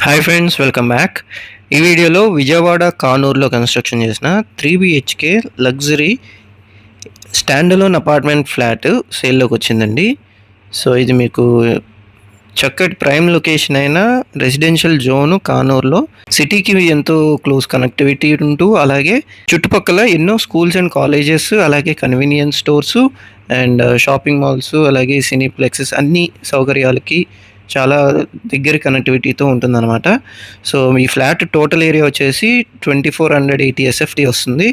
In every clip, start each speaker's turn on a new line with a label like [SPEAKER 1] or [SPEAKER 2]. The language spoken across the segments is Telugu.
[SPEAKER 1] Hi friends, welcome back. ఈ వీడియోలో విజయవాడ కానూరులో కన్స్ట్రక్షన్ చేసిన 3 BHK luxury stand alone apartment flat సేల్లోకి వచ్చిందండి. సో ఇది మీకు చక్కటి ప్రైమ్ లొకేషన్ అయిన రెసిడెన్షియల్ జోను కానూరులో సిటీకి ఎంతో క్లోజ్ కనెక్టివిటీ ఉంటూ, అలాగే చుట్టుపక్కల ఎన్నో స్కూల్స్ అండ్ కాలేజెస్, అలాగే convenience stores and shopping malls, అలాగే సినీప్లెక్సెస్ అన్ని సౌకర్యాలకి చాలా దగ్గర కనెక్టివిటీతో ఉంటుందన్నమాట. సో ఈ ఫ్లాట్ టోటల్ ఏరియా వచ్చేసి 2480 SFT వస్తుంది.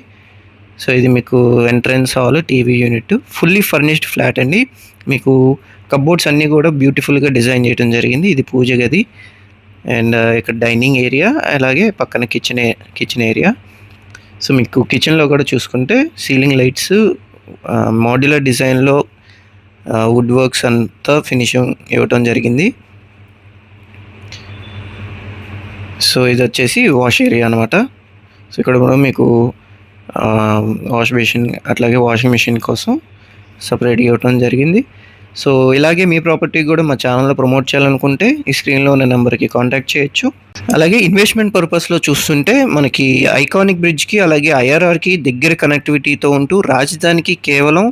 [SPEAKER 1] సో ఇది మీకు entrance hall, TV unit, fully furnished flat అండి. మీకు కబోర్డ్స్ అన్నీ కూడా బ్యూటిఫుల్గా డిజైన్ చేయడం జరిగింది. ఇది పూజ గది అండ్ ఇక్కడ డైనింగ్ ఏరియా, అలాగే పక్కన కిచెన్ ఏరియా. సో మీకు కిచెన్లో కూడా చూసుకుంటే సీలింగ్ లైట్స్, మాడ్యులర్ డిజైన్లో వుడ్ వర్క్స్ అంతా ఫినిషింగ్ ఇవ్వటం జరిగింది. సో ఇది వచ్చేసి వాష్ ఏరియా అనమాట. సో ఇక్కడ కూడా మీకు వాష్ బేసిన్, అట్లాగే వాషింగ్ మిషన్ కోసం సపరేట్గా ఇవ్వటం జరిగింది. సో ఇలాగే మీ ప్రాపర్టీ కూడా మా ఛానల్లో ప్రమోట్ చేయాలనుకుంటే ఈ స్క్రీన్లో ఉన్న నెంబర్కి కాంటాక్ట్ చేయొచ్చు. అలాగే ఇన్వెస్ట్మెంట్ పర్పస్లో చూస్తుంటే మనకి ఐకానిక్ బ్రిడ్జ్కి, అలాగే IRRకి దగ్గర కనెక్టివిటీతో ఉంటూ రాజధానికి కేవలం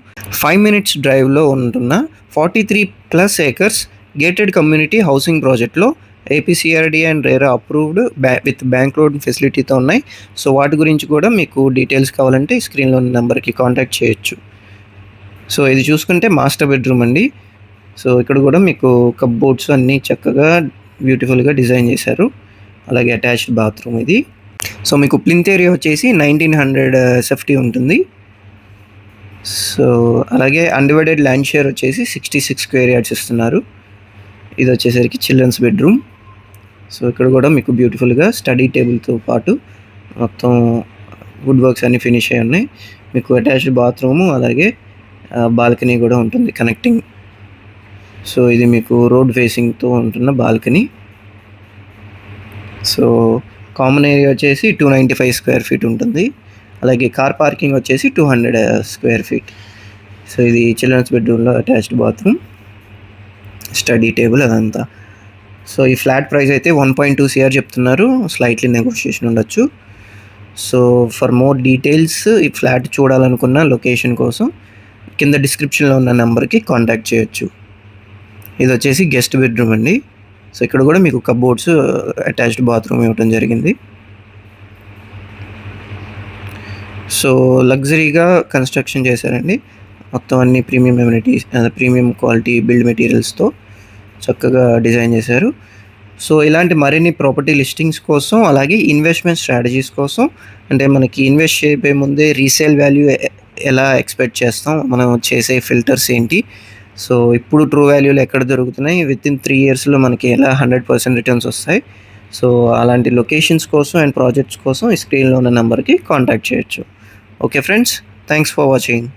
[SPEAKER 1] 5 minutes డ్రైవ్లో ఉంటున్న 43+ acres గేటెడ్ కమ్యూనిటీ హౌసింగ్ ప్రాజెక్ట్లో APCRD and RERA approved with bank loan ఫెసిలిటీతో ఉన్నాయి. సో వాటి గురించి కూడా మీకు డీటెయిల్స్ కావాలంటే స్క్రీన్లో ఉన్న నెంబర్కి కాంటాక్ట్ చేయొచ్చు. సో ఇది చూసుకుంటే మాస్టర్ బెడ్రూమ్ అండి. సో ఇక్కడ కూడా మీకు కప్బోర్డ్స్ అన్నీ చక్కగా బ్యూటిఫుల్గా డిజైన్ చేశారు. అలాగే అటాచ్డ్ బాత్రూమ్ ఇది. సో మీకు ప్లింత్ ఏరియా వచ్చేసి 1900 SFT ఉంటుంది. సో అలాగే అన్డివైడెడ్ ల్యాండ్ షేర్ వచ్చేసి 66 square yards ఇస్తున్నారు. ఇది వచ్చేసరికి చిల్డ్రన్స్ బెడ్రూమ్. సో ఇక్కడ కూడా మీకు బ్యూటిఫుల్గా స్టడీ టేబుల్తో పాటు మొత్తం వుడ్ వర్క్స్ అన్నీ ఫినిష్ అయ్యి ఉన్నాయి. మీకు అటాచ్డ్ బాత్రూము, అలాగే బాల్కనీ కూడా ఉంటుంది కనెక్టింగ్. సో ఇది మీకు రోడ్ ఫేసింగ్తో ఉంటున్న బాల్కనీ. సో కామన్ ఏరియా వచ్చేసి 295 square feet ఉంటుంది. అలాగే కార్ పార్కింగ్ వచ్చేసి 200 square feet. సో ఇది చిల్డ్రన్స్ బెడ్రూమ్లో అటాచ్డ్ బాత్రూమ్, స్టడీ టేబుల్ అదంతా. సో ఈ ఫ్లాట్ ప్రైస్ అయితే 1.2 CR చెప్తున్నారు. స్లైట్లీ నెగోషియేషన్ ఉండొచ్చు. సో ఫర్ మోర్ డీటెయిల్స్, ఈ ఫ్లాట్ చూడాలనుకున్న లొకేషన్ కోసం కింద డిస్క్రిప్షన్లో ఉన్న నెంబర్కి కాంటాక్ట్ చేయొచ్చు. ఇది వచ్చేసి గెస్ట్ బెడ్రూమ్ అండి. సో ఇక్కడ కూడా మీకు కబోర్డ్స్, అటాచ్డ్ బాత్రూమ్ ఇవ్వటం జరిగింది. సో లగ్జరీగా కన్స్ట్రక్షన్ చేశారండి. మొత్తం అన్ని premium amenities, premium quality build మెటీరియల్స్తో చక్కగా డిజైన్ చేశారు. సో ఇలాంటి మరిన్ని ప్రాపర్టీ లిస్టింగ్స్ కోసం, అలాగే ఇన్వెస్ట్మెంట్ స్ట్రాటజీస్ కోసం, అంటే మనకి ఇన్వెస్ట్ చేయబోయే ముందే రీసేల్ వాల్యూ ఎలా ఎక్స్పెక్ట్ చేస్తాం, మనం చేసే ఫిల్టర్స్ ఏంటి, సో ఇప్పుడు ట్రూ వాల్యూలు ఎక్కడ దొరుకుతున్నాయి, వితిన్ 3 yearsలో మనకి ఎలా 100% రిటర్న్స్ వస్తాయి. సో అలాంటి లొకేషన్స్ కోసం అండ్ ప్రాజెక్ట్స్ కోసం ఈ స్క్రీన్లో ఉన్న నెంబర్కి కాంటాక్ట్ చేయొచ్చు. Okay friends, thanks for watching.